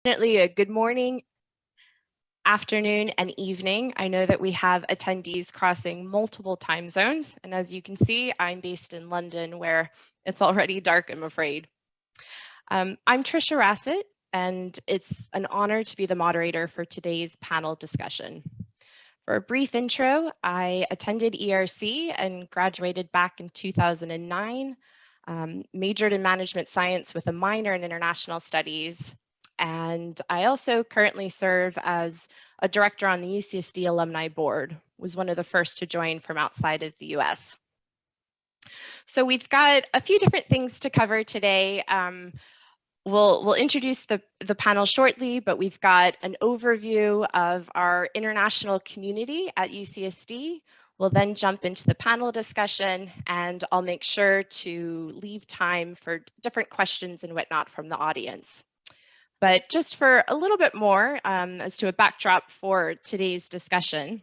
Definitely a good morning, afternoon, and evening. I know that we have attendees crossing multiple time zones, and as you can see, I'm based in London where it's already dark, I'm afraid. I'm Trisha Rassett, and it's an honor to be the moderator for today's panel discussion. For a brief intro, I attended ERC and graduated back in 2009, majored in management science with a minor in international studies. And I also currently serve as a director on the UCSD Alumni Board, was one of the first to join from outside of the US. So we've got a few different things to cover today. We'll introduce the panel shortly, but we've got an overview of our international community at UCSD. We'll then jump into the panel discussion, and I'll make sure to leave time for different questions and whatnot from the audience. But just for a little bit more as to a backdrop for today's discussion,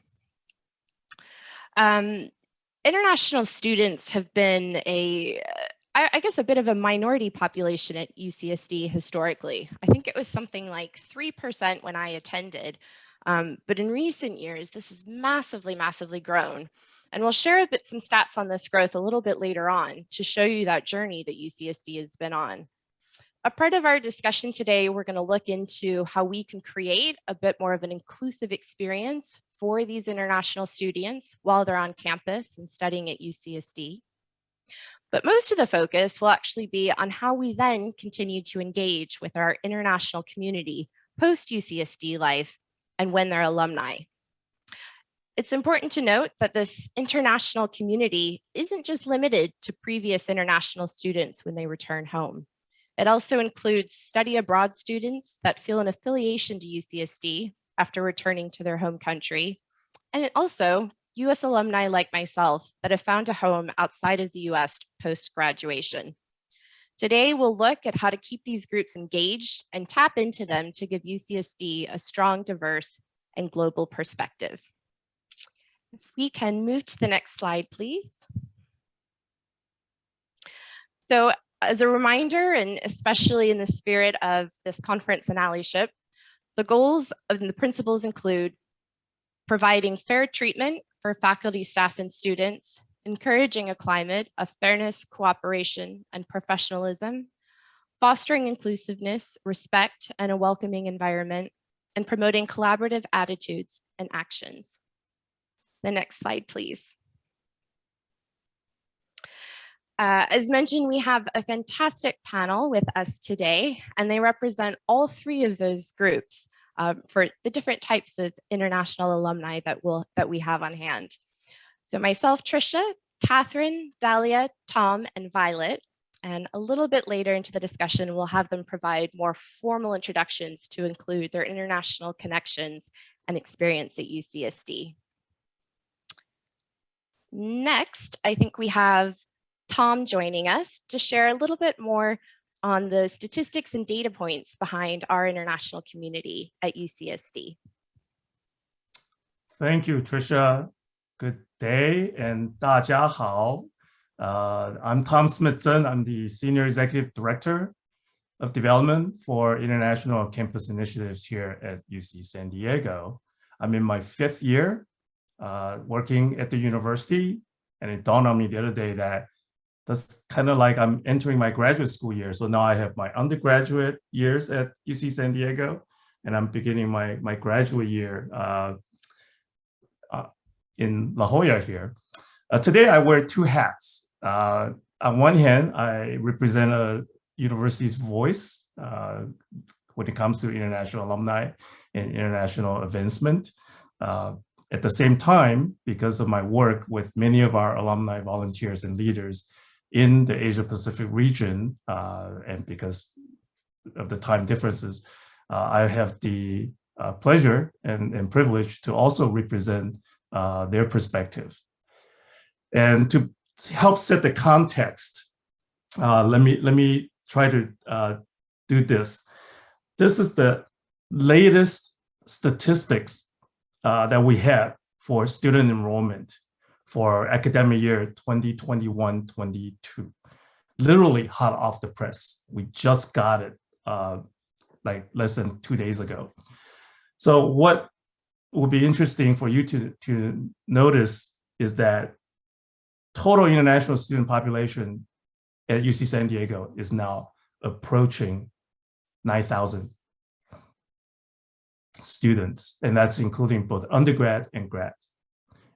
international students have been I guess a bit of a minority population at UCSD historically. I think it was something like 3% when I attended, but in recent years, this has massively, massively grown. And we'll share a bit some stats on this growth a little bit later on to show you that journey that UCSD has been on. A part of our discussion today, we're going to look into how we can create a bit more of an inclusive experience for these international students while they're on campus and studying at UCSD. But most of the focus will actually be on how we then continue to engage with our international community post UCSD life and when they're alumni. It's important to note that this international community isn't just limited to previous international students when they return home. It also includes study abroad students that feel an affiliation to UCSD after returning to their home country. And it also US alumni like myself that have found a home outside of the US post-graduation. Today, we'll look at how to keep these groups engaged and tap into them to give UCSD a strong, diverse, and global perspective. If we can move to the next slide, please. So as a reminder, and especially in the spirit of this conference and allyship, the goals and the principles include providing fair treatment for faculty, staff, and students, encouraging a climate of fairness, cooperation, and professionalism, fostering inclusiveness, respect, and a welcoming environment, and promoting collaborative attitudes and actions. The next slide, please. As mentioned, we have a fantastic panel with us today, and they represent all three of those groups for the different types of international alumni that we have on hand. So myself, Trisha, Catherine, Dahlia, Tom, and Violet, and a little bit later into the discussion, we'll have them provide more formal introductions to include their international connections and experience at UCSD. Next, I think we have Tom joining us to share a little bit more on the statistics and data points behind our international community at UCSD. Thank you, Trisha. Good day and 大家好. I'm Tom Smithson. I'm the Senior Executive Director of Development for International Campus Initiatives here at UC San Diego. I'm in my 5th year working at the university, and it dawned on me the other day that that's kind of like I'm entering my graduate school year. So now I have my undergraduate years at UC San Diego, and I'm beginning my graduate year in La Jolla here. Today I wear 2 hats. On one hand, I represent a university's voice when it comes to international alumni and international advancement. At the same time, because of my work with many of our alumni volunteers and leaders in the Asia Pacific region, and because of the time differences, I have the pleasure and privilege to also represent their perspective. And to help set the context, let me try to do this. This is the latest statistics that we have for student enrollment for academic year 2021-22. Literally hot off the press. We just got it like less than 2 days ago. So what will be interesting for you to notice is that total international student population at UC San Diego is now approaching 9,000 students, and that's including both undergrad and grads.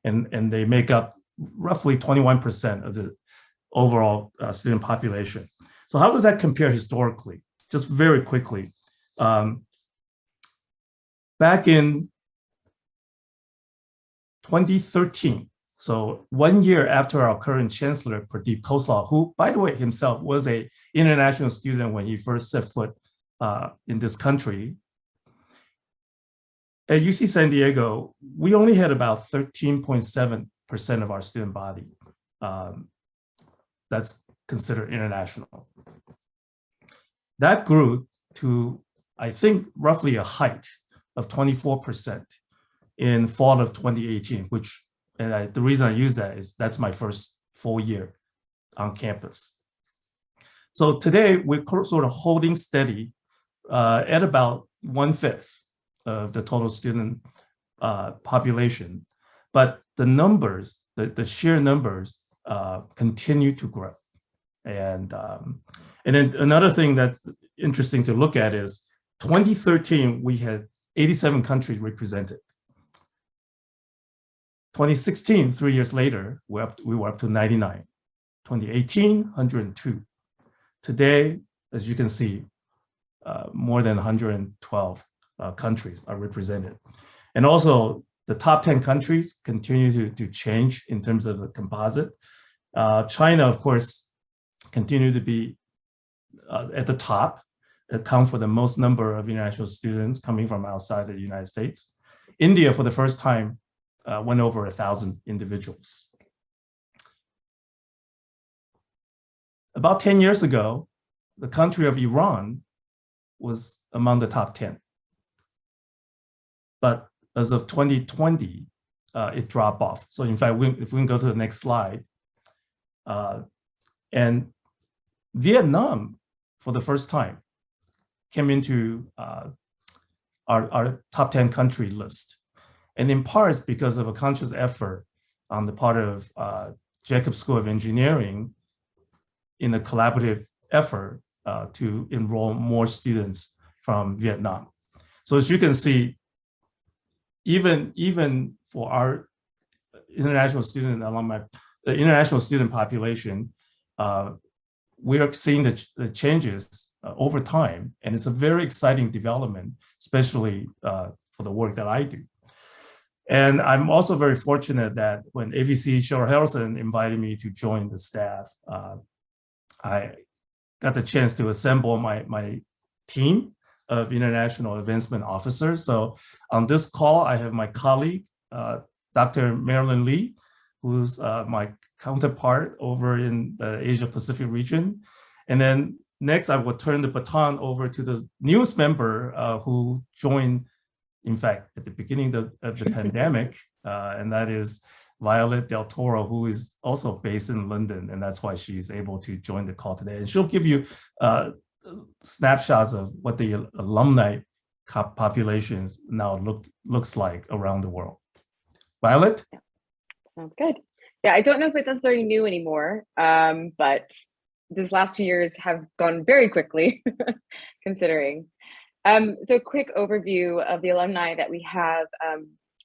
And they make up roughly 21% of the overall student population. So how does that compare historically? Just very quickly. Back in 2013, so 1 year after our current chancellor, Pradeep Khoslawar, who, by the way, himself was an international student when he first set foot in this country, at UC San Diego, we only had about 13.7% of our student body that's considered international. That grew to, I think, roughly a height of 24% in fall of 2018, which, and the reason I use that is that's my first full year on campus. So today we're sort of holding steady at about 1/5 of the total student population, but the numbers, the sheer numbers, continue to grow. And then another thing that's interesting to look at is 2013 we had 87 countries represented. 2016, 3 years later, we were up to 99. 2018, 102. Today, as you can see, more than 112 countries are represented. And also the top 10 countries continue to change in terms of the composite. China, of course, continue to be at the top, account for the most number of international students coming from outside of the United States. India, for the first time, went over 1,000 individuals. About 10 years ago, the country of Iran was among the top 10. But as of 2020, it dropped off. So in fact, if we can go to the next slide, and Vietnam, for the first time, came into our top 10 country list. And in part, it's because of a conscious effort on the part of Jacobs School of Engineering in a collaborative effort to enroll more students from Vietnam. So as you can see, even for our international student alumni, the international student population, we are seeing the changes over time, and it's a very exciting development, especially for the work that I do. And I'm also very fortunate that when AVC Cheryl Harrelson invited me to join the staff, I got the chance to assemble my team of international advancement officers. So on this call, I have my colleague, Dr. Marilyn Lee, who's my counterpart over in the Asia Pacific region. And then next, I will turn the baton over to the newest member who joined, in fact, at the beginning of the pandemic, and that is Violet Del Toro, who is also based in London, and that's why she's able to join the call today. And she'll give you snapshots of what the alumni populations now looks like around the world. Violet? Yeah. Sounds good. Yeah, I don't know if it's necessarily new anymore, but these last 2 years have gone very quickly, considering. So quick overview of the alumni that we have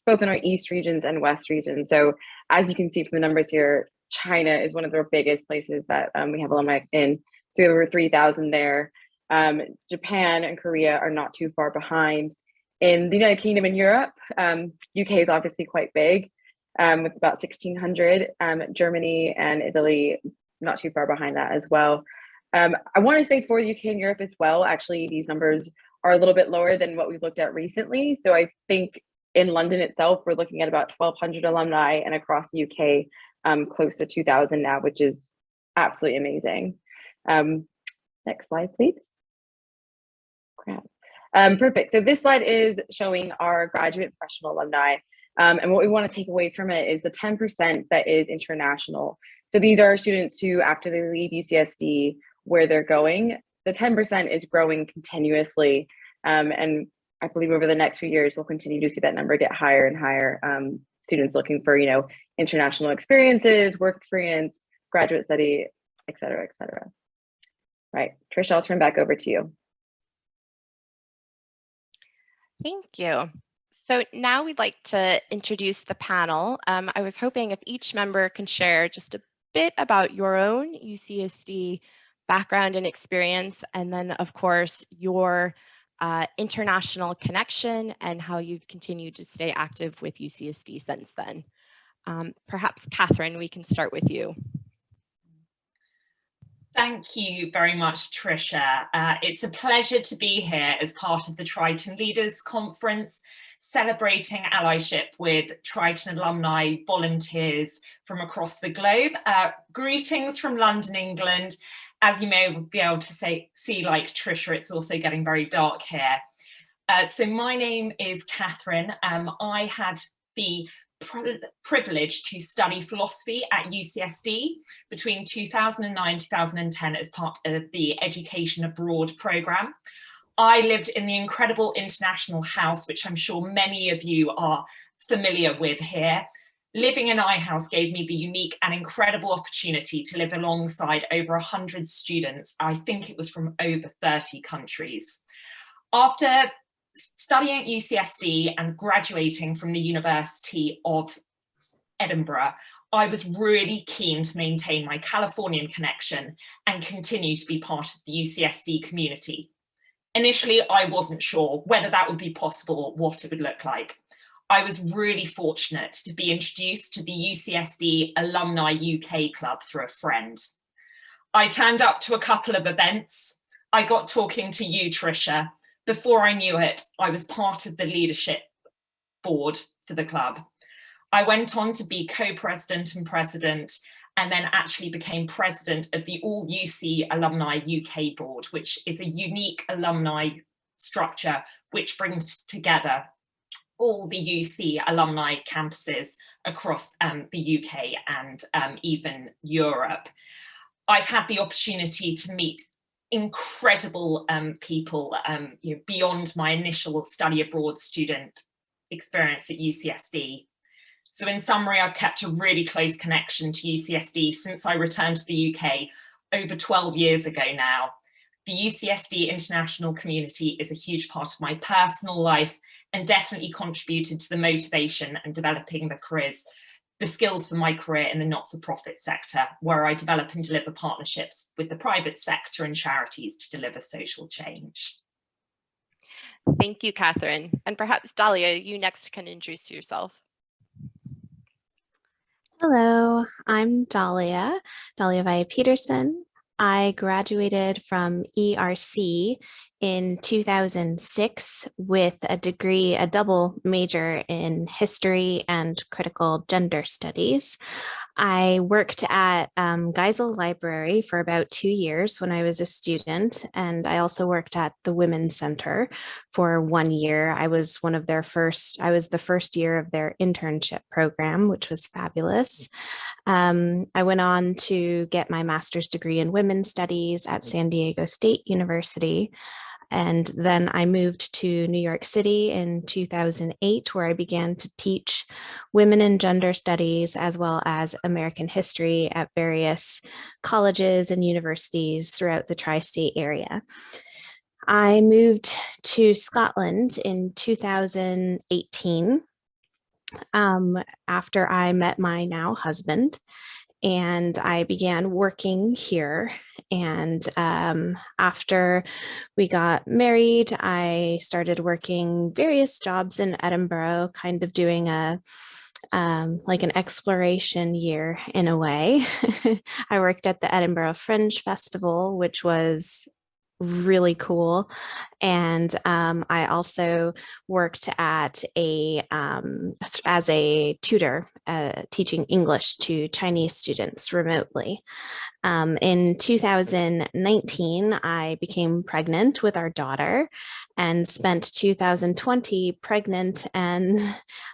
both in our East regions and West regions. So as you can see from the numbers here, China is one of the biggest places that we have alumni in, over 3,000 there. Japan and Korea are not too far behind. In the United Kingdom and Europe, UK is obviously quite big, with about 1,600. Germany and Italy not too far behind that as well. I want to say for the UK and Europe as well, actually, these numbers are a little bit lower than what we've looked at recently. So I think in London itself, we're looking at about 1,200 alumni, and across the UK, close to 2,000 now, which is absolutely amazing. Next slide, please. Perfect. So this slide is showing our graduate professional alumni. And what we want to take away from it is the 10% that is international. So these are students who, after they leave UCSD, where they're going, the 10% is growing continuously. And I believe over the next few years, we'll continue to see that number get higher and higher. Students looking for, international experiences, work experience, graduate study, et cetera, et cetera. Right, Trisha, I'll turn back over to you. Thank you. So now we'd like to introduce the panel. I was hoping if each member can share just a bit about your own UCSD background and experience, and then of course your international connection and how you've continued to stay active with UCSD since then. Perhaps Catherine, we can start with you. Thank you very much, Trisha. It's a pleasure to be here as part of the Triton Leaders Conference, celebrating allyship with Triton alumni volunteers from across the globe. Greetings from London, England. As you may be able to see, like Trisha, it's also getting very dark here. So my name is Catherine. I had the privilege to study philosophy at UCSD between 2009 and 2010 as part of the Education Abroad programme. I lived in the incredible International House, which I'm sure many of you are familiar with here. Living in iHouse gave me the unique and incredible opportunity to live alongside over 100 students. I think it was from over 30 countries. After studying at UCSD and graduating from the University of Edinburgh, I was really keen to maintain my Californian connection and continue to be part of the UCSD community. Initially, I wasn't sure whether that would be possible or what it would look like. I was really fortunate to be introduced to the UCSD Alumni UK Club through a friend. I turned up to a couple of events. I got talking to you, Trisha. Before I knew it, I was part of the leadership board for the club. I went on to be co-president and president, and then actually became president of the All UC Alumni UK Board, which is a unique alumni structure which brings together all the UC alumni campuses across the UK and even Europe. I've had the opportunity to meet incredible people beyond my initial study abroad student experience at UCSD. So in summary, I've kept a really close connection to UCSD since I returned to the UK over 12 years ago now. The UCSD international community is a huge part of my personal life and definitely contributed to the motivation and developing the skills for my career in the not-for-profit sector, where I develop and deliver partnerships with the private sector and charities to deliver social change. Thank you, Catherine. And perhaps Dahlia, you next can introduce yourself. Hello, I'm Dahlia Valle-Peterson. I graduated from ERC in 2006 with a degree, a double major in history and critical gender studies. I worked at Geisel Library for about 2 years when I was a student, and I also worked at the Women's Center for 1 year. I was the first year of their internship program, which was fabulous. I went on to get my master's degree in women's studies at San Diego State University. And then I moved to New York City in 2008, where I began to teach women and gender studies as well as American history at various colleges and universities throughout the tri-state area. I moved to Scotland in 2018 after I met my now husband. And I began working here. And after we got married, I started working various jobs in Edinburgh, kind of doing like an exploration year in a way. I worked at the Edinburgh Fringe Festival, which was really cool. And I also worked at as a tutor, teaching English to Chinese students remotely. In 2019, I became pregnant with our daughter, and spent 2020 pregnant and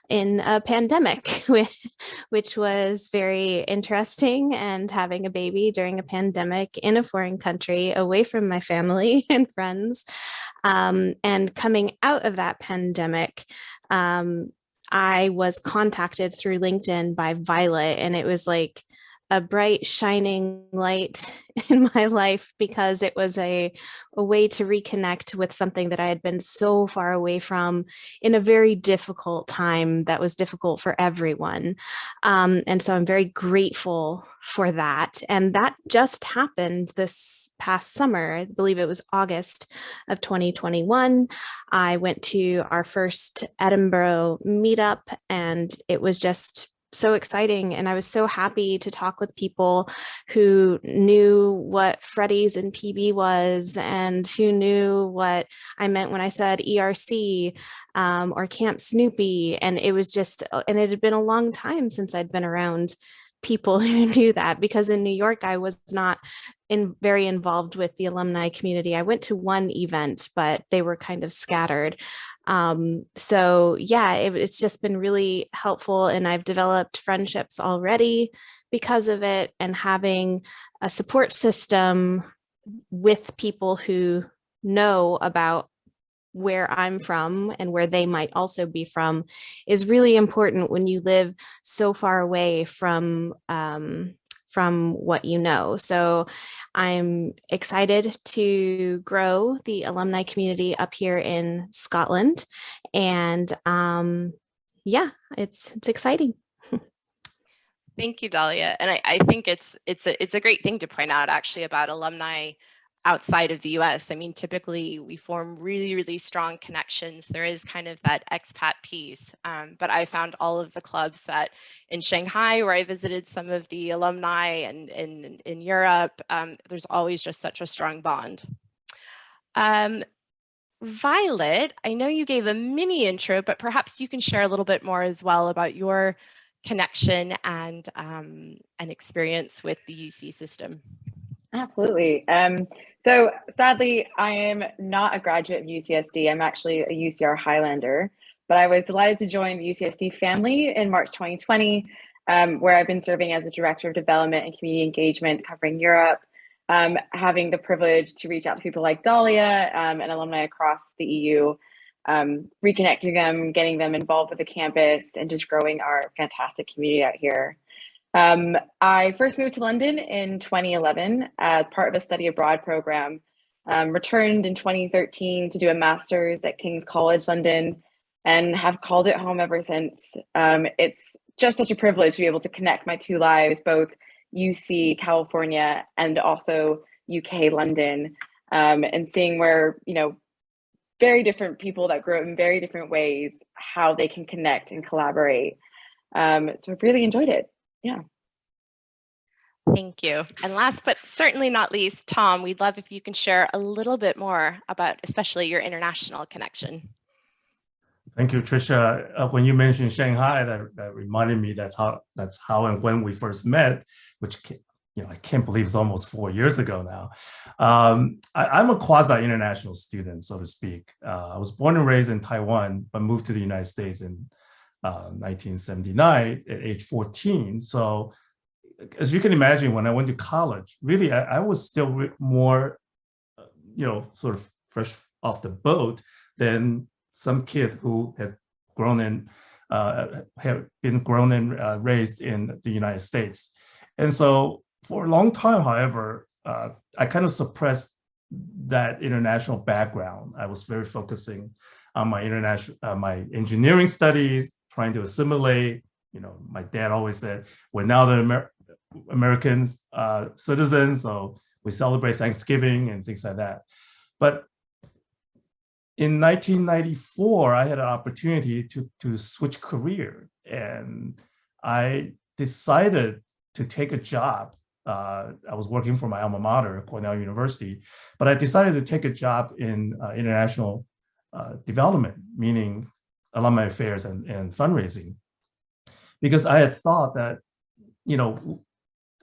in a pandemic, which was very interesting. And having a baby during a pandemic in a foreign country, away from my family and friends, and coming out of that pandemic, I was contacted through LinkedIn by Violet, and it was like a bright, shining light in my life, because it was a way to reconnect with something that I had been so far away from in a very difficult time that was difficult for everyone. And so I'm very grateful for that. And that just happened this past summer. I believe it was August of 2021. I went to our first Edinburgh meetup, and it was just so exciting. And I was so happy to talk with people who knew what Freddy's and PB was, and who knew what I meant when I said ERC or Camp Snoopy. And it was just, and it had been a long time since I'd been around people who knew that, because in New York, I was not very involved with the alumni community. I went to one event, but they were kind of scattered. So yeah, it's just been really helpful, and I've developed friendships already because of it, and having a support system with people who know about where I'm from and where they might also be from is really important when you live so far away from what you know. So I'm excited to grow the alumni community up here in Scotland, and yeah, it's exciting. Thank you, Dahlia. And I think it's a great thing to point out, actually, about alumni outside of the US. I mean, typically we form really, really strong connections. There is kind of that expat piece, but I found all of the clubs that in Shanghai, where I visited some of the alumni, and in Europe, there's always just such a strong bond. Violet, I know you gave a mini intro, but perhaps you can share a little bit more as well about your connection and experience with the UC system. Absolutely. So sadly, I am not a graduate of UCSD. I'm actually a UCR Highlander, but I was delighted to join the UCSD family in March 2020, where I've been serving as a Director of Development and Community Engagement covering Europe, having the privilege to reach out to people like Dahlia and alumni across the EU, reconnecting them, getting them involved with the campus, and just growing our fantastic community out here. I first moved to London in 2011 as part of a study abroad program, returned in 2013 to do a master's at King's College London, and have called it home ever since. It's just such a privilege to be able to connect my two lives, both UC California and also UK London, and seeing where, you know, very different people that grow up in very different ways, how they can connect and collaborate. So I've really enjoyed it. Yeah. Thank you. And last but certainly not least, Tom, we'd love if you can share a little bit more about especially your international connection. Thank you, Trisha. When you mentioned Shanghai, that reminded me that's how and when we first met, which, you know, I can't believe it's almost 4 years ago now. I'm a quasi-international student, so to speak. I was born and raised in Taiwan, but moved to the United States in 1979 at age 14. So as you can imagine, when I went to college, really, I was still more, you know, sort of fresh off the boat than some kid who had grown in, have been grown and raised in the United States. And so for a long time, however, I kind of suppressed that international background. I was very focusing on my my engineering studies, trying to assimilate. You know, my dad always said, we're now the Americans, citizens, so we celebrate Thanksgiving and things like that. But in 1994, I had an opportunity to switch career, and I decided to take a job. I was working for my alma mater, Cornell University, but I decided to take a job in international development, meaning alumni affairs and fundraising, because I had thought that, you know,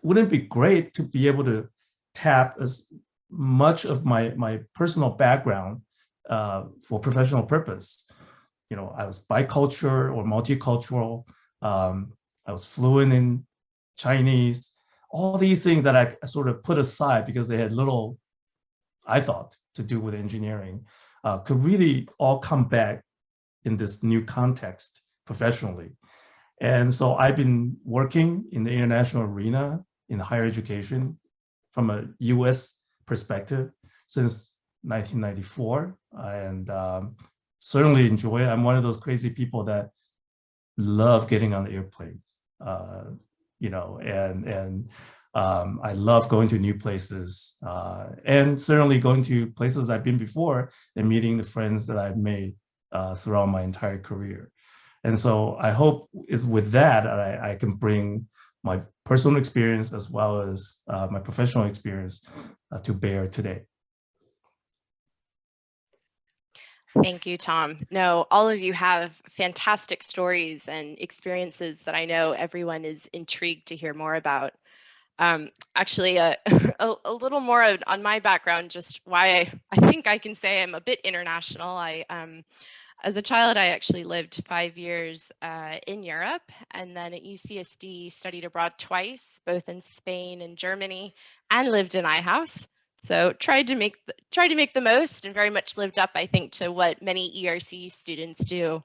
wouldn't it be great to be able to tap as much of my personal background for professional purpose. You know, I was bicultural or multicultural. I was fluent in Chinese. All these things that I sort of put aside because they had little, I thought, to do with engineering, could really all come back in this new context professionally. And so I've been working in the international arena in higher education from a US perspective since 1994, and certainly enjoy it. I'm one of those crazy people that love getting on the airplanes, you know, and I love going to new places, and certainly going to places I've been before and meeting the friends that I've made throughout my entire career. And so I hope is with that, I can bring my personal experience as well as my professional experience to bear today. Thank you, Tom. No, all of you have fantastic stories and experiences that I know everyone is intrigued to hear more about. Actually, a little more on my background, just why I think I can say I'm a bit international. As a child, I actually lived 5 years in Europe, and then at UCSD studied abroad twice, both in Spain and Germany, and lived in iHouse. So tried to make the most, and very much lived up, I think, to what many ERC students do.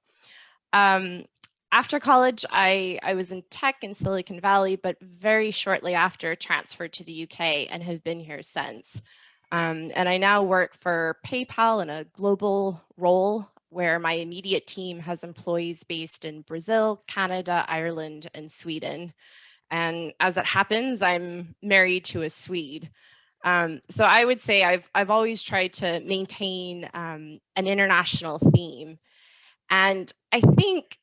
After college, I was in tech in Silicon Valley, but very shortly after transferred to the UK and have been here since. And I now work for PayPal in a global role where my immediate team has employees based in Brazil, Canada, Ireland, and Sweden. And as it happens, I'm married to a Swede. So I would say I've always tried to maintain an international theme. And I think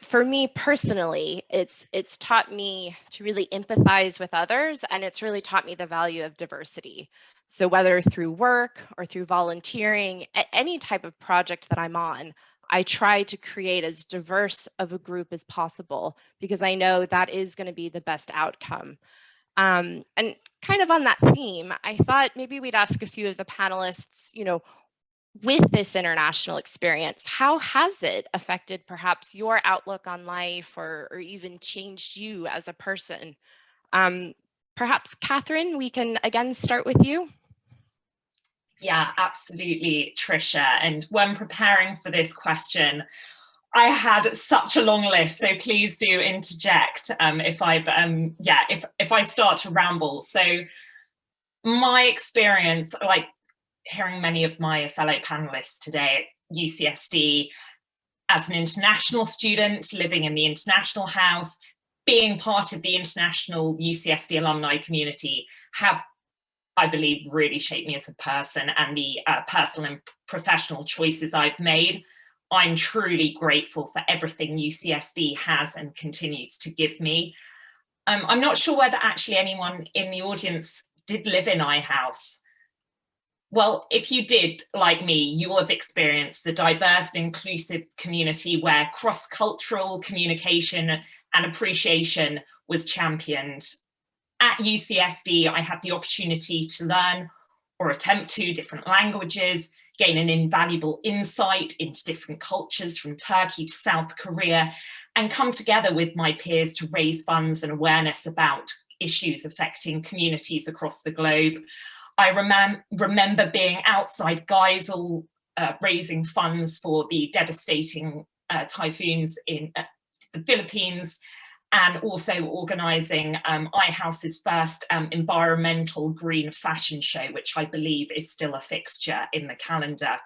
for me personally, it's taught me to really empathize with others, and it's really taught me the value of diversity. So whether through work or through volunteering, any type of project that I'm on, I try to create as diverse of a group as possible, because I know that is going to be the best outcome. And kind of on that theme, I thought maybe we'd ask a few of the panelists, you know, with this international experience, how has it affected perhaps your outlook on life, or even changed you as a person? Perhaps Catherine, we can again start with you. Yeah, absolutely, Trisha. And when preparing for this question, I had such a long list, so please do interject if I start to ramble. So my experience, like hearing many of my fellow panelists today at UCSD, as an international student living in the international house, being part of the international UCSD alumni community, have, I believe, really shaped me as a person and the personal and professional choices I've made. I'm truly grateful for everything UCSD has and continues to give me. I'm not sure whether actually anyone in the audience did live in iHouse. Well, if you did, like me, you will have experienced the diverse and inclusive community where cross-cultural communication and appreciation was championed. At UCSD, I had the opportunity to learn or attempt to different languages, gain an invaluable insight into different cultures from Turkey to South Korea, and come together with my peers to raise funds and awareness about issues affecting communities across the globe. I remember being outside Geisel, raising funds for the devastating typhoons in the Philippines, and also organising iHouse's first environmental green fashion show, which I believe is still a fixture in the calendar.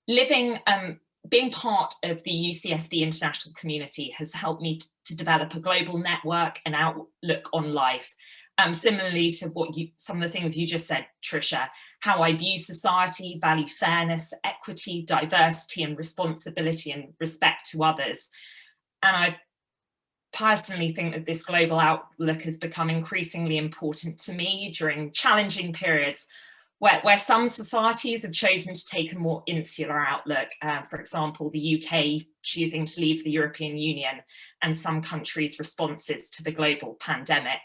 Being part of the UCSD international community has helped me to develop a global network and outlook on life. Similarly to some of the things you just said, Trisha, how I view society, value fairness, equity, diversity, and responsibility and respect to others. And I personally think that this global outlook has become increasingly important to me during challenging periods where some societies have chosen to take a more insular outlook. For example, the UK choosing to leave the European Union, and some countries' responses to the global pandemic.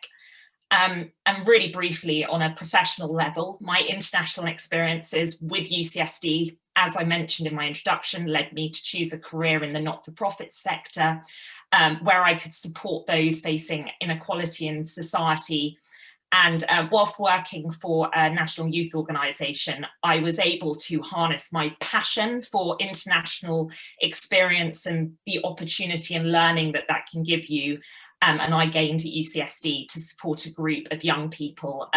And really briefly, on a professional level, my international experiences with UCSD, as I mentioned in my introduction, led me to choose a career in the not-for-profit sector, where I could support those facing inequality in society. And whilst working for a national youth organisation, I was able to harness my passion for international experience and the opportunity and learning that that can give you. And I gained at UCSD to support a group of young people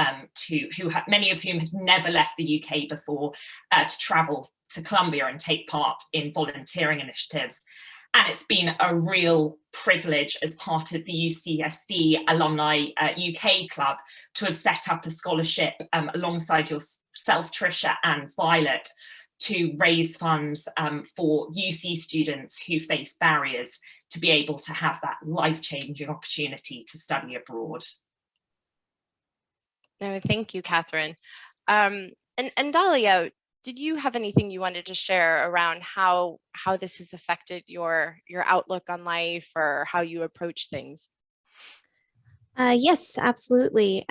many of whom had never left the UK before, to travel to Colombia and take part in volunteering initiatives. And it's been a real privilege as part of the UCSD Alumni UK Club to have set up a scholarship alongside yourself, Trisha, and Violet, to raise funds for UC students who face barriers to be able to have that life-changing opportunity to study abroad. No, thank you, Catherine. And Dalia, did you have anything you wanted to share around how this has affected your outlook on life or how you approach things? Yes, absolutely.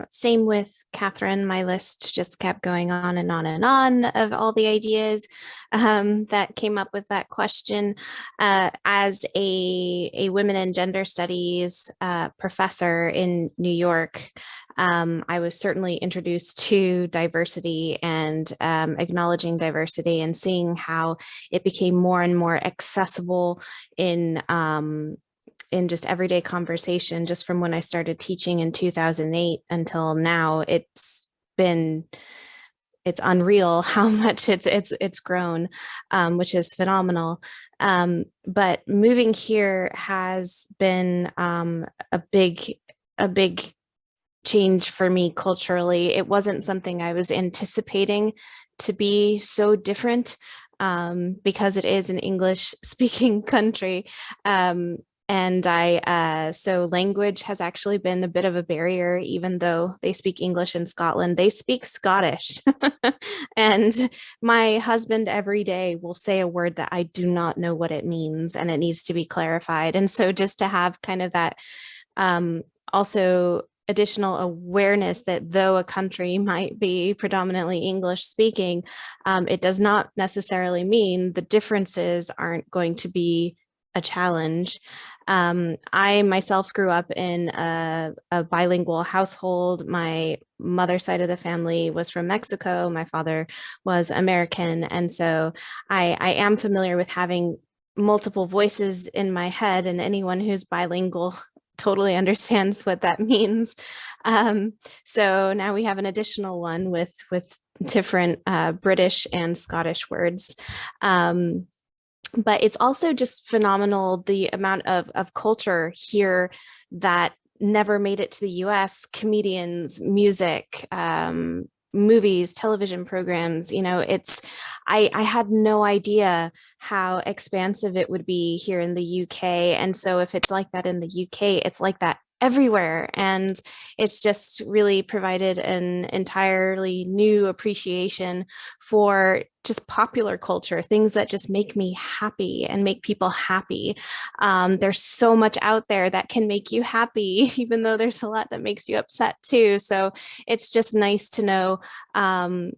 Same with Catherine. My list just kept going on and on and on of all the ideas that came up with that question. As a women and gender studies professor in New York, I was certainly introduced to diversity and acknowledging diversity and seeing how it became more and more accessible in just everyday conversation, just from when I started teaching in 2008 until now. It's unreal how much it's grown, which is phenomenal. But moving here has been a big change for me culturally. It wasn't something I was anticipating to be so different, because it is an English speaking country. And so language has actually been a bit of a barrier, even though they speak English in Scotland. They speak Scottish. And my husband every day will say a word that I do not know what it means, and it needs to be clarified. And so just to have kind of that also additional awareness that though a country might be predominantly English speaking, it does not necessarily mean the differences aren't going to be a challenge. I myself grew up in a bilingual household. My mother's side of the family was from Mexico. My father was American. And so I am familiar with having multiple voices in my head, and anyone who's bilingual totally understands what that means. So now we have an additional one with different British and Scottish words. But it's also just phenomenal, the amount of culture here that never made it to the US. Comedians, music, movies, television programs, I had no idea how expansive it would be here in the UK. And so if it's like that in the UK, it's like that everywhere. And it's just really provided an entirely new appreciation for just popular culture, things that just make me happy and make people happy. There's so much out there that can make you happy, even though there's a lot that makes you upset too. So it's just nice to know and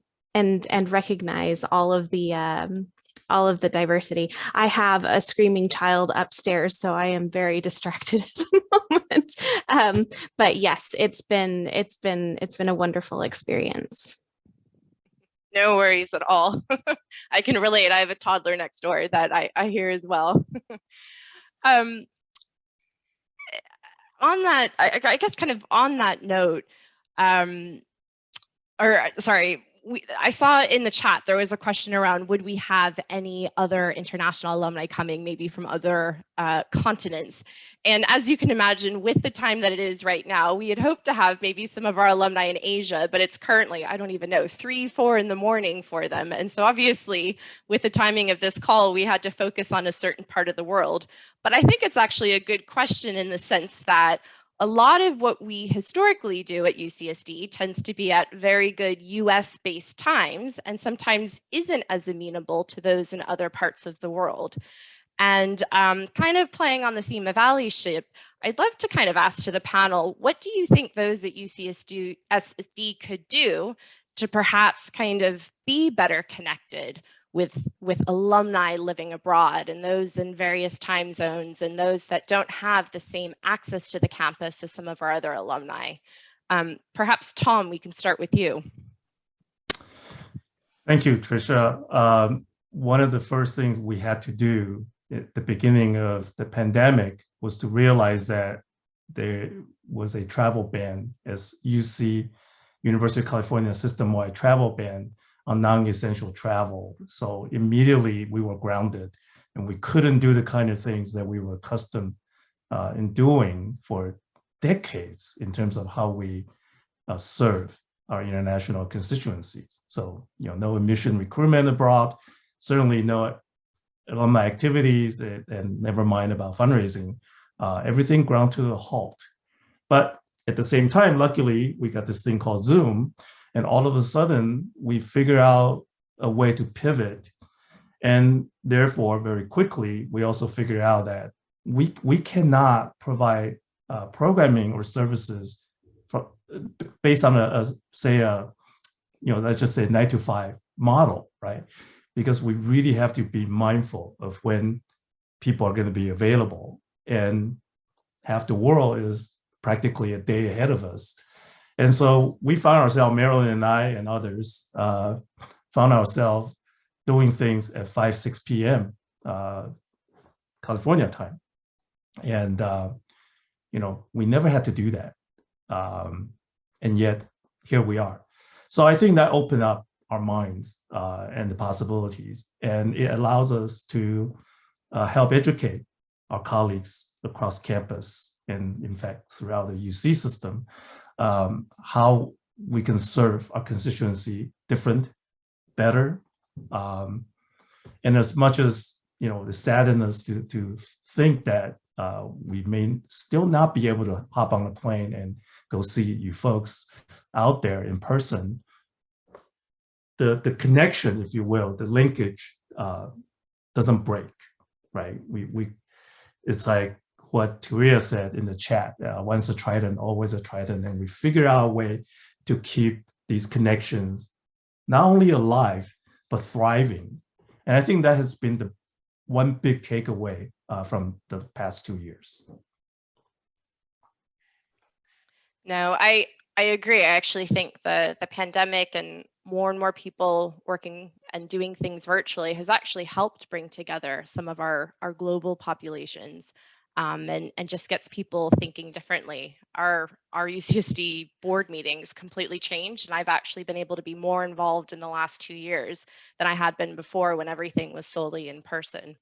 recognize all of the diversity. I have a screaming child upstairs, so I am very distracted at the moment. But yes, it's been a wonderful experience. No worries at all. I can relate. I have a toddler next door that I hear as well. On that, I guess kind of on that note, I saw in the chat there was a question around, would we have any other international alumni coming, maybe from other continents? And as you can imagine, with the time that it is right now, we had hoped to have maybe some of our alumni in Asia, but it's currently, I don't even know, 3-4 in the morning for them. And so obviously, with the timing of this call, we had to focus on a certain part of the world. But I think it's actually a good question in the sense that a lot of what we historically do at UCSD tends to be at very good US-based times and sometimes isn't as amenable to those in other parts of the world. And kind of playing on the theme of allyship, I'd love to kind of ask to the panel, what do you think those at UCSD could do to perhaps kind of be better connected with alumni living abroad and those in various time zones and those that don't have the same access to the campus as some of our other alumni? Perhaps Tom, we can start with you. Thank you, Trisha. One of the first things we had to do at the beginning of the pandemic was to realize that there was a travel ban, as UC, University of California, system-wide travel ban on non-essential travel. So immediately we were grounded and we couldn't do the kind of things that we were accustomed in doing for decades in terms of how we serve our international constituencies. So, no admission recruitment abroad, certainly no alumni activities, and never mind about fundraising, everything ground to a halt. But at the same time, luckily, we got this thing called Zoom, and all of a sudden, we figure out a way to pivot. And therefore, very quickly, we also figured out that we cannot provide programming or services based on let's just say 9 to 5 model, right? Because we really have to be mindful of when people are going to be available, and half the world is practically a day ahead of us. And so we found ourselves, Marilyn and I and others, found ourselves doing things at 5, 6 p.m. California time. And, we never had to do that. And yet here we are. So I think that opened up our minds and the possibilities, and it allows us to help educate our colleagues across campus and, in fact, throughout the UC system, how we can serve our constituency different, better. And as much as, it saddens us to think that we may still not be able to hop on a plane and go see you folks out there in person, the connection, if you will, the linkage doesn't break, right? It's like what Trisha said in the chat, once a Triton, always a Triton, and we figure out a way to keep these connections not only alive, but thriving. And I think that has been the one big takeaway from the past 2 years. No, I agree. I actually think the pandemic and more people working and doing things virtually has actually helped bring together some of our global populations, and just gets people thinking differently. Our UCSD board meetings completely changed, and I've actually been able to be more involved in the last 2 years than I had been before when everything was solely in person.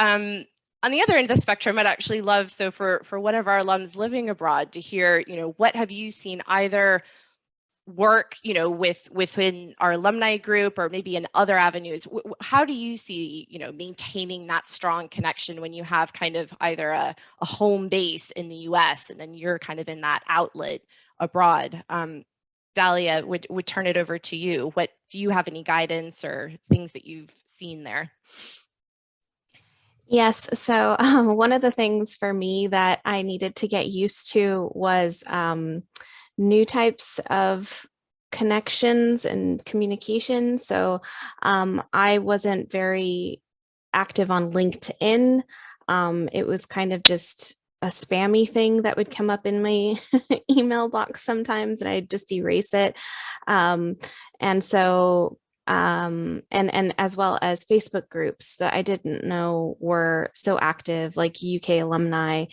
On the other end of the spectrum, I'd actually love, so for one of our alums living abroad, to hear, what have you seen either work, within our alumni group or maybe in other avenues? How do you see, maintaining that strong connection when you have kind of either a home base in the US and then you're kind of in that outlet abroad? Dalia, would turn it over to you. What do you have any guidance or things that you've seen there? Yes. So one of the things for me that I needed to get used to was new types of connections and communication. So I wasn't very active on LinkedIn. It was kind of just a spammy thing that would come up in my email box sometimes, and I'd just erase it. And so and as well as Facebook groups that I didn't know were so active, like UK alumni,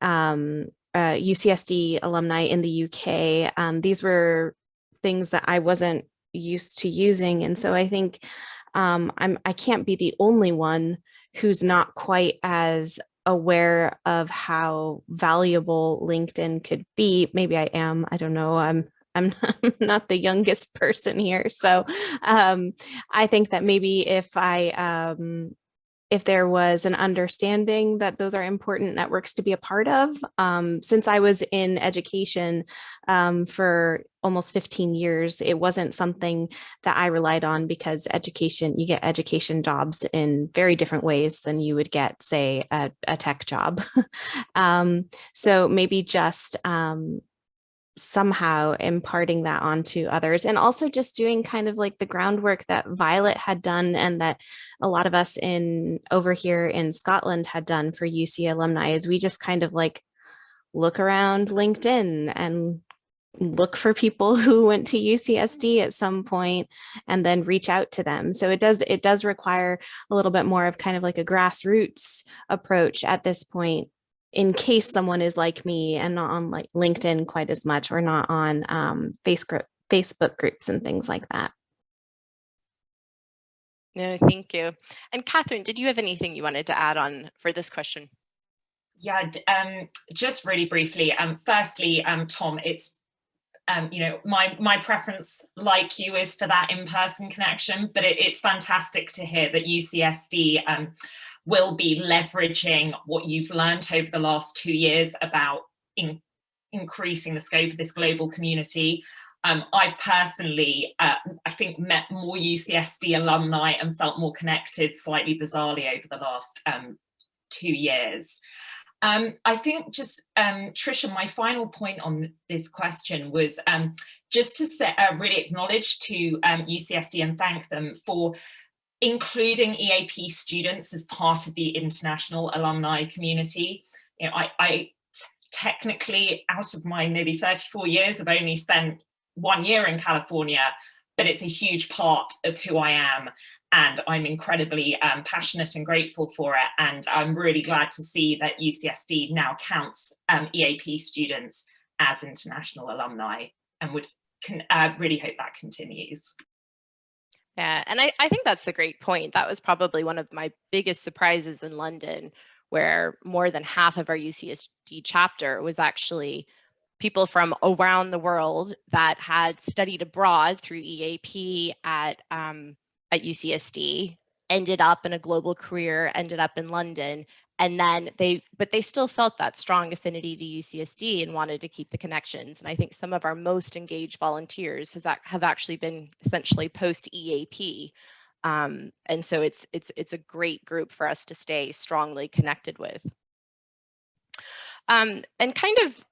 UCSD alumni in the UK. These were things that I wasn't used to using. And so I think I can't be the only one who's not quite as aware of how valuable LinkedIn could be. Maybe I am, I don't know. I'm not the youngest person here. So I think that maybe if I if there was an understanding that those are important networks to be a part of. Since I was in education for almost 15 years, it wasn't something that I relied on, because you get education jobs in very different ways than you would get, say, a tech job. So maybe just somehow imparting that onto others, and also just doing kind of like the groundwork that Violet had done and that a lot of us over here in Scotland had done for UC alumni, is we just kind of like look around LinkedIn and look for people who went to UCSD at some point and then reach out to them. So it does require a little bit more of kind of like a grassroots approach at this point, in case someone is like me and not on like LinkedIn quite as much, or not on Facebook groups and things like that. No, thank you. And Catherine, did you have anything you wanted to add on for this question? Yeah, just really briefly. Firstly, Tom, it's my preference, like you, is for that in-person connection, but it's fantastic to hear that UCSD will be leveraging what you've learned over the last 2 years about increasing the scope of this global community. I've personally, I think, met more UCSD alumni and felt more connected, slightly bizarrely, over the last 2 years. I think just, Trisha, my final point on this question was just to really acknowledge to UCSD and thank them for including EAP students as part of the international alumni community. You know, I technically, out of my nearly 34 years, have only spent 1 year in California, but it's a huge part of who I am. And I'm incredibly passionate and grateful for it. And I'm really glad to see that UCSD now counts EAP students as international alumni, and would really hope that continues. Yeah, and I think that's a great point. That was probably one of my biggest surprises in London, where more than half of our UCSD chapter was actually people from around the world that had studied abroad through EAP at UCSD, ended up in a global career, ended up in London, and then they still felt that strong affinity to UCSD and wanted to keep the connections. And I think some of our most engaged volunteers have actually been essentially post EAP. And so it's a great group for us to stay strongly connected with. And kind of,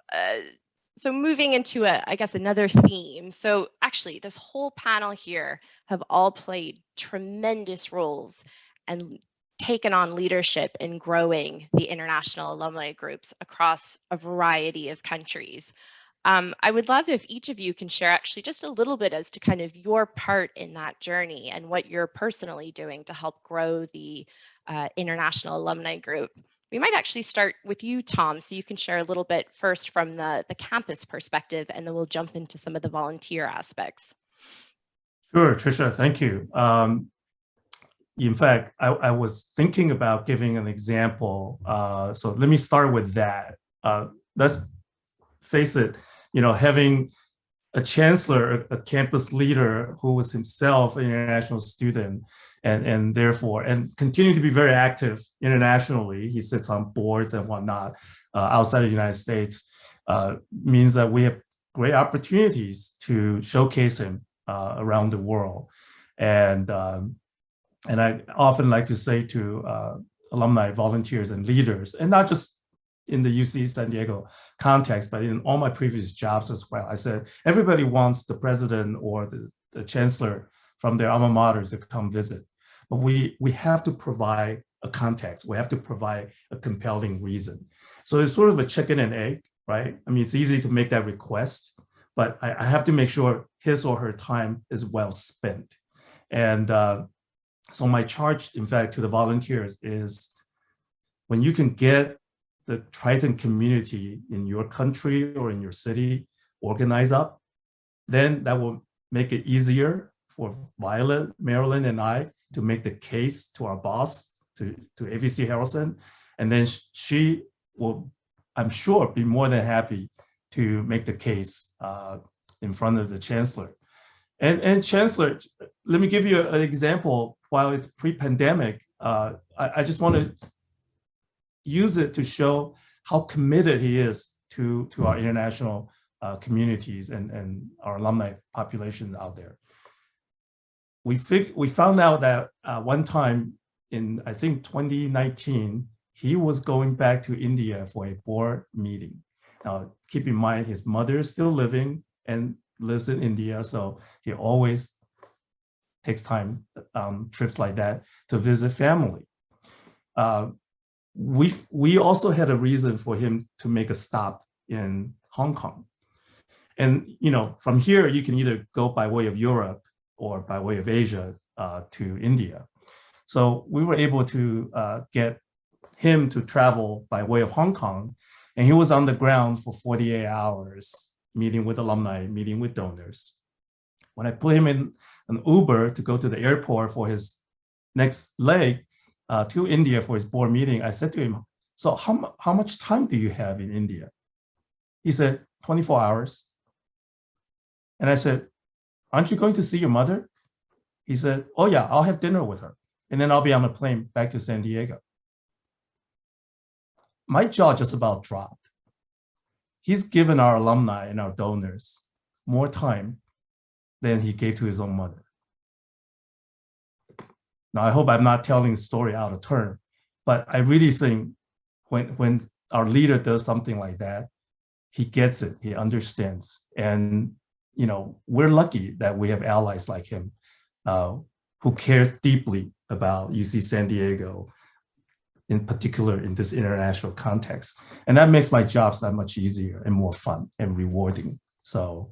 so moving into I guess another theme. So actually this whole panel here have all played tremendous roles and taken on leadership in growing the international alumni groups across a variety of countries. I would love if each of you can share actually just a little bit as to kind of your part in that journey and what you're personally doing to help grow the international alumni group. We might actually start with you, Tom, so you can share a little bit first from the campus perspective, and then we'll jump into some of the volunteer aspects. Sure, Trisha, thank you. In fact, I was thinking about giving an example. So let me start with that. Let's face it, having a chancellor, a campus leader who was himself an international student, and therefore continue to be very active internationally. He sits on boards and whatnot outside of the United States, means that we have great opportunities to showcase him around the world. And I often like to say to alumni, volunteers, and leaders, and not just in the UC San Diego context, but in all my previous jobs as well, I said, everybody wants the president or the chancellor from their alma maters to come visit. But we have to provide a context. We have to provide a compelling reason. So it's sort of a chicken and egg, right? I mean, it's easy to make that request, but I have to make sure his or her time is well spent. And so my charge, in fact, to the volunteers is, when you can get the Triton community in your country or in your city organized up, then that will make it easier for Violet, Marilyn, and I to make the case to our boss, to AVC Harrelson. And then she will, I'm sure, be more than happy to make the case in front of the chancellor. And Chancellor, let me give you an example. While it's pre-pandemic, I just want to use it to show how committed he is to our international communities and our alumni populations out there. We found out that one time in, I think, 2019, he was going back to India for a board meeting. Now, keep in mind, his mother is still living and lives in India, so he always takes time, trips like that, to visit family. We also had a reason for him to make a stop in Hong Kong. And, you know, from here, you can either go by way of Europe or by way of Asia to India. So we were able to get him to travel by way of Hong Kong, and he was on the ground for 48 hours, meeting with alumni, meeting with donors. When I put him in an Uber to go to the airport for his next leg to India for his board meeting, I said to him, so how much time do you have in India? He said, 24 hours. And I said, aren't you going to see your mother? He said, oh yeah, I'll have dinner with her. And then I'll be on a plane back to San Diego. My jaw just about dropped. He's given our alumni and our donors more time than he gave to his own mother. Now, I hope I'm not telling the story out of turn, but I really think when our leader does something like that, he gets it, he understands. And, you know, we're lucky that we have allies like him who cares deeply about UC San Diego, in particular in this international context. And that makes my jobs that much easier and more fun and rewarding. So,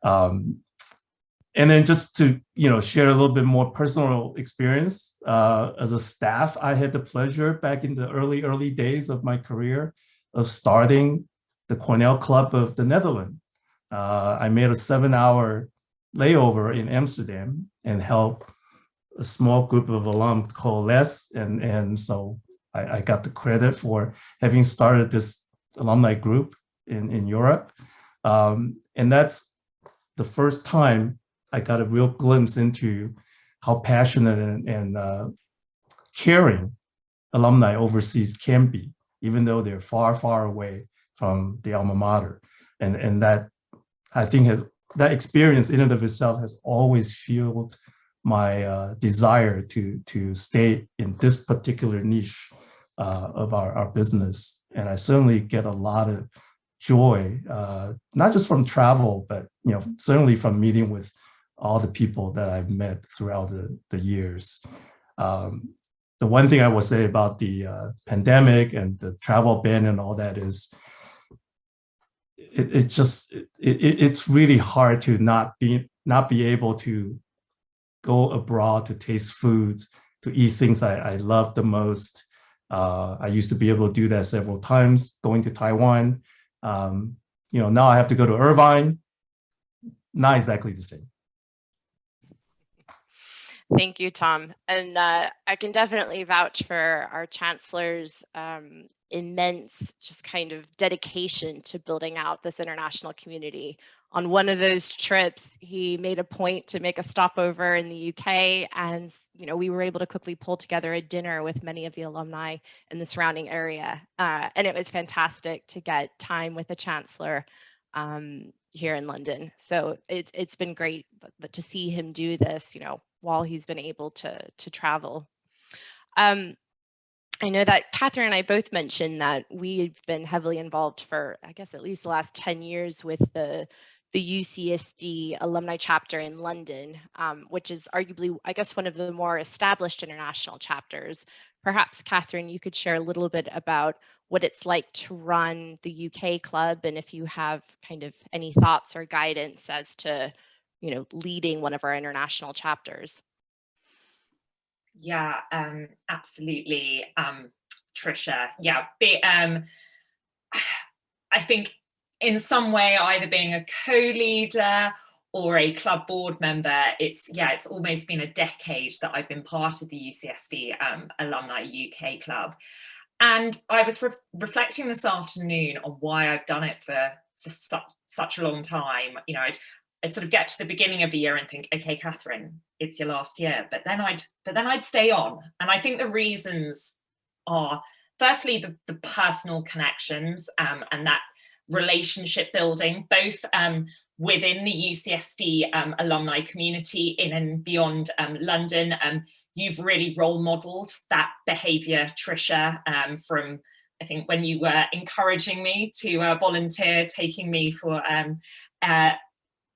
and then just to, you know, share a little bit more personal experience, as a staff, I had the pleasure back in the early days of my career of starting the Cornell Club of the Netherlands. I made a 7-hour layover in Amsterdam and helped a small group of alums coalesce. And so I got the credit for having started this alumni group in Europe. And that's the first time I got a real glimpse into how passionate and caring alumni overseas can be, even though they're far, far away from the alma mater. And that, I think, that experience in and of itself has always fueled my desire to stay in this particular niche of our business. And I certainly get a lot of joy, not just from travel, but, you know, certainly from meeting with all the people that I've met throughout the years. The one thing I will say about the pandemic and the travel ban and all that is, it's really hard to not be able to go abroad to taste foods, to eat things I love the most. I used to be able to do that several times, going to Taiwan. You know, now I have to go to Irvine. Not exactly the same. Thank you, Tom. And I can definitely vouch for our chancellor's immense just kind of dedication to building out this international community. On one of those trips, he made a point to make a stopover in the UK, and we were able to quickly pull together a dinner with many of the alumni in the surrounding area. And it was fantastic to get time with the chancellor here in London. So it's been great to see him do this, while he's been able to travel. I know that Catherine and I both mentioned that we've been heavily involved for, I guess, at least the last 10 years with the UCSD Alumni Chapter in London, which is arguably, I guess, one of the more established international chapters. Perhaps, Catherine, you could share a little bit about what it's like to run the UK club, and if you have kind of any thoughts or guidance as to, leading one of our international chapters. Yeah, absolutely, Trisha. Yeah, I think in some way, either being a co-leader or a club board member, it's almost been a decade that I've been part of the UCSD Alumni UK Club. And I was reflecting this afternoon on why I've done it for such a long time. I'd sort of get to the beginning of the year and think, okay, Catherine, it's your last year. But then I'd stay on. And I think the reasons are, firstly, the personal connections and that relationship building, both within the UCSD alumni community in and beyond London. You've really role modelled that behaviour, Trisha, from, I think, when you were encouraging me to volunteer, taking me for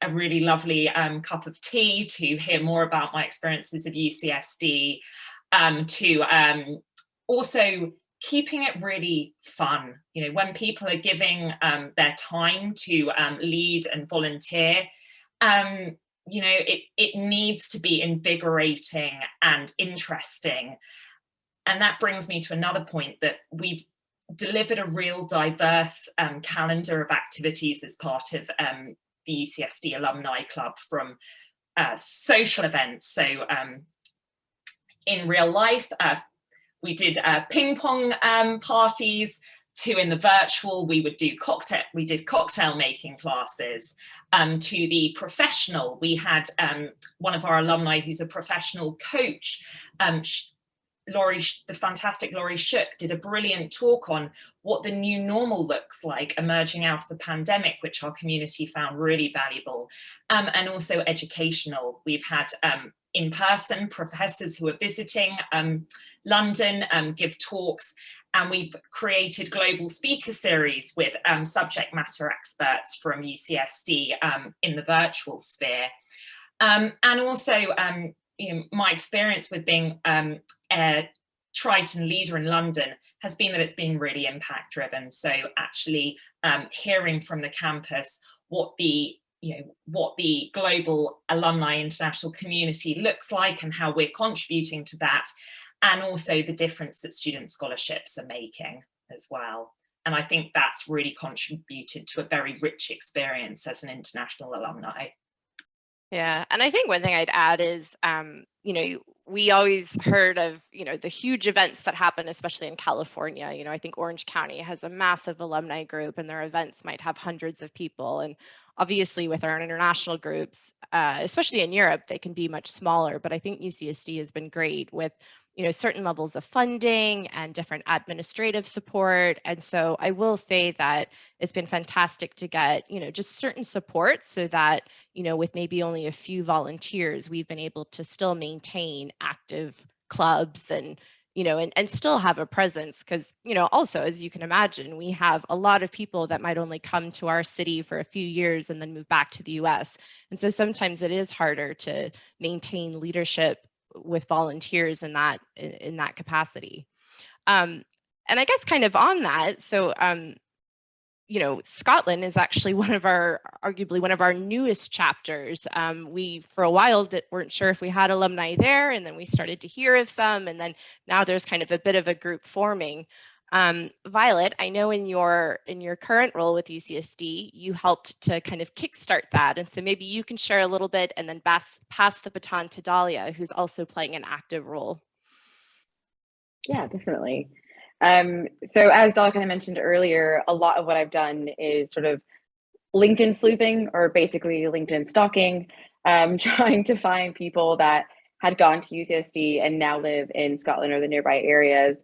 a really lovely cup of tea to hear more about my experiences of UCSD, to also keeping it really fun. You know, when people are giving their time to lead and volunteer, you know, it needs to be invigorating and interesting. And that brings me to another point, that we've delivered a real diverse calendar of activities as part of the UCSD Alumni Club, from social events. So in real life, we did ping pong parties, to in the virtual, we did cocktail making classes, to the professional. We had one of our alumni who's a professional coach, the fantastic Laurie Shook, did a brilliant talk on what the new normal looks like emerging out of the pandemic, which our community found really valuable, and also educational. We've had in-person professors who are visiting London give talks, and we've created global speaker series with subject matter experts from UCSD in the virtual sphere. And also, you know, my experience with being a Triton leader in London has been that it's been really impact driven. So actually hearing from the campus what the global alumni international community looks like and how we're contributing to that, and also the difference that student scholarships are making as well. And I think that's really contributed to a very rich experience as an international alumni. Yeah, and I think one thing I'd add is, you know, we always heard of, you know, the huge events that happen, especially in California. You know, I think Orange County has a massive alumni group, and their events might have hundreds of people. And obviously with our international groups, especially in Europe, they can be much smaller. But I think UCSD has been great with, you know, certain levels of funding and different administrative support. And so I will say that it's been fantastic to get, you know, just certain support, so that, you know, with maybe only a few volunteers, we've been able to still maintain active clubs and, you know, and still have a presence. Because, you know, also, as you can imagine, we have a lot of people that might only come to our city for a few years and then move back to the US. And so sometimes it is harder to maintain leadership with volunteers in that capacity. And I guess kind of on that, so you know, Scotland is actually arguably one of our newest chapters. We, for a while, weren't sure if we had alumni there, and then we started to hear of some, and then now there's kind of a bit of a group forming. Violet, I know in your current role with UCSD, you helped to kind of kickstart that, and so maybe you can share a little bit and then pass the baton to Dahlia, who's also playing an active role. Yeah, definitely. So as Dahlia kind of mentioned earlier, a lot of what I've done is sort of LinkedIn sleuthing, or basically LinkedIn stalking, trying to find people that had gone to UCSD and now live in Scotland or the nearby areas.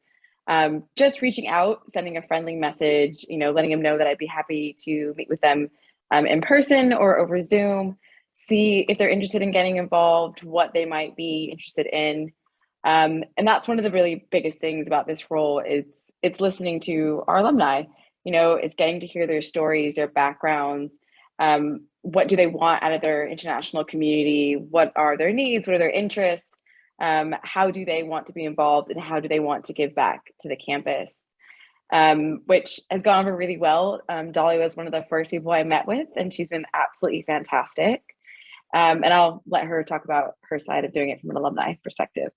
Just reaching out, sending a friendly message, you know, letting them know that I'd be happy to meet with them in person or over Zoom, see if they're interested in getting involved, what they might be interested in. And that's one of the really biggest things about this role. It's listening to our alumni. You know, it's getting to hear their stories, their backgrounds. What do they want out of their international community? What are their needs? What are their interests? How do they want to be involved, and how do they want to give back to the campus? Which has gone over really well. Dahlia was one of the first people I met with, and she's been absolutely fantastic. And I'll let her talk about her side of doing it from an alumni perspective.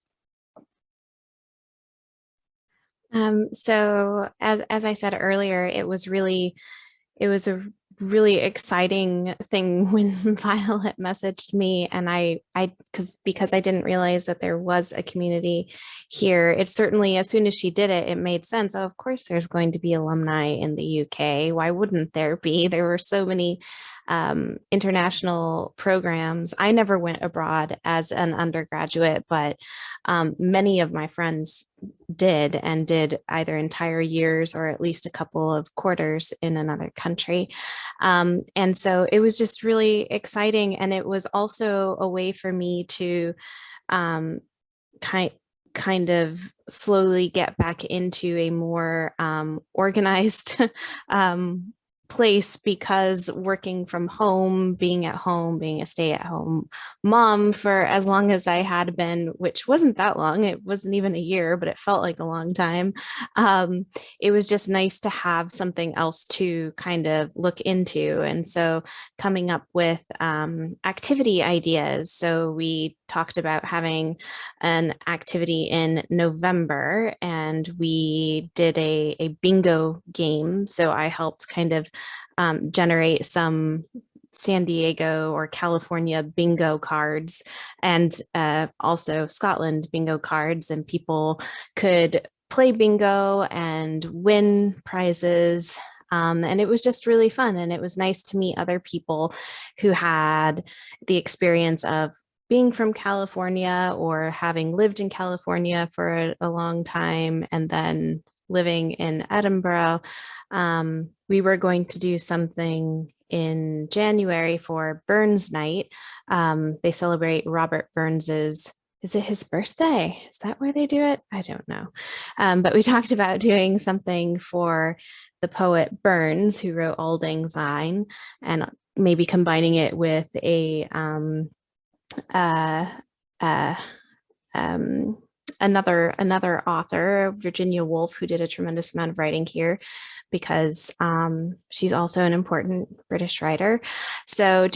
So as I said earlier, it was a really exciting thing when Violet messaged me, and because I didn't realize that there was a community here. It certainly, as soon as she did it, it made sense. Oh, of course there's going to be alumni in the UK. Why wouldn't there be? There were so many international programs. I never went abroad as an undergraduate, but many of my friends did, and did either entire years or at least a couple of quarters in another country. And so it was just really exciting. And it was also a way for me to kind of slowly get back into a more organized place, because working from home, being at home, being a stay-at-home mom for as long as I had been, which wasn't that long, it wasn't even a year, but it felt like a long time. It was just nice to have something else to kind of look into. And so coming up with activity ideas. So we talked about having an activity in November, and we did a bingo game. So I helped kind of generate some San Diego or California bingo cards, and also Scotland bingo cards, and people could play bingo and win prizes. And it was just really fun. And it was nice to meet other people who had the experience of being from California or having lived in California for a long time and then living in Edinburgh. We were going to do something in January for Burns Night. They celebrate Robert Burns's, is it his birthday? Is that where they do it? I don't know. But we talked about doing something for the poet Burns, who wrote Auld Lang Syne, and maybe combining it with a another author, Virginia Woolf, who did a tremendous amount of writing here, because she's also an important British writer. So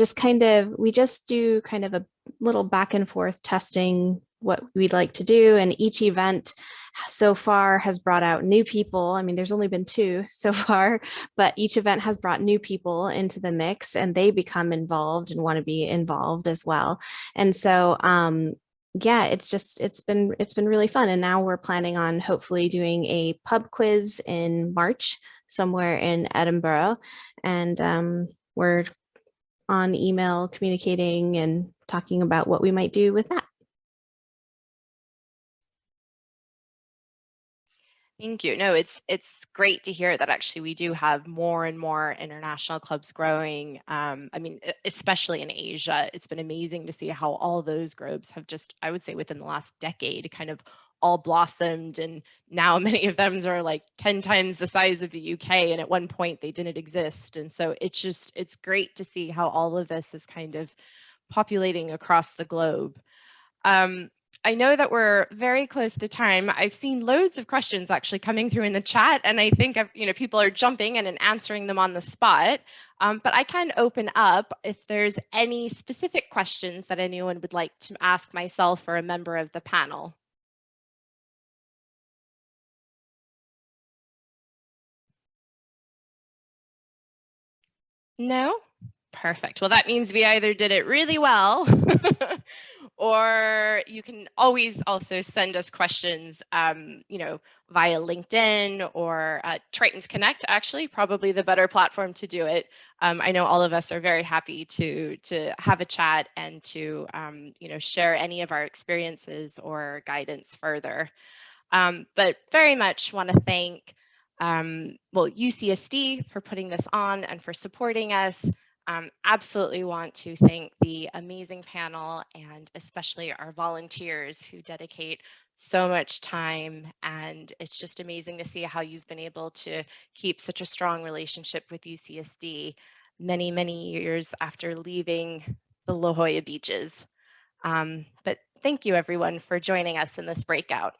we just do kind of a little back and forth testing what we'd like to do. And each event so far has brought out new people. I mean, there's only been 2 so far, but each event has brought new people into the mix, and they become involved and want to be involved as well. And so, yeah, it's been really fun. And now we're planning on hopefully doing a pub quiz in March somewhere in Edinburgh. And we're on email communicating and talking about what we might do with that. Thank you. No, it's great to hear that actually we do have more and more international clubs growing. I mean, especially in Asia, it's been amazing to see how all those groups have just, I would say within the last decade, kind of all blossomed. And now many of them are like 10 times the size of the UK. And at one point they didn't exist. And so it's great to see how all of this is kind of populating across the globe. I know that we're very close to time. I've seen loads of questions actually coming through in the chat, and I think people are jumping in and answering them on the spot. But I can open up if there's any specific questions that anyone would like to ask myself or a member of the panel. No? Perfect. Well, that means we either did it really well or you can always also send us questions, via LinkedIn or Triton's Connect, actually, probably the better platform to do it. I know all of us are very happy to have a chat and to, share any of our experiences or guidance further. But very much want to thank UCSD for putting this on and for supporting us. Absolutely want to thank the amazing panel and especially our volunteers who dedicate so much time, and it's just amazing to see how you've been able to keep such a strong relationship with UCSD many, many years after leaving the La Jolla beaches. But thank you everyone for joining us in this breakout.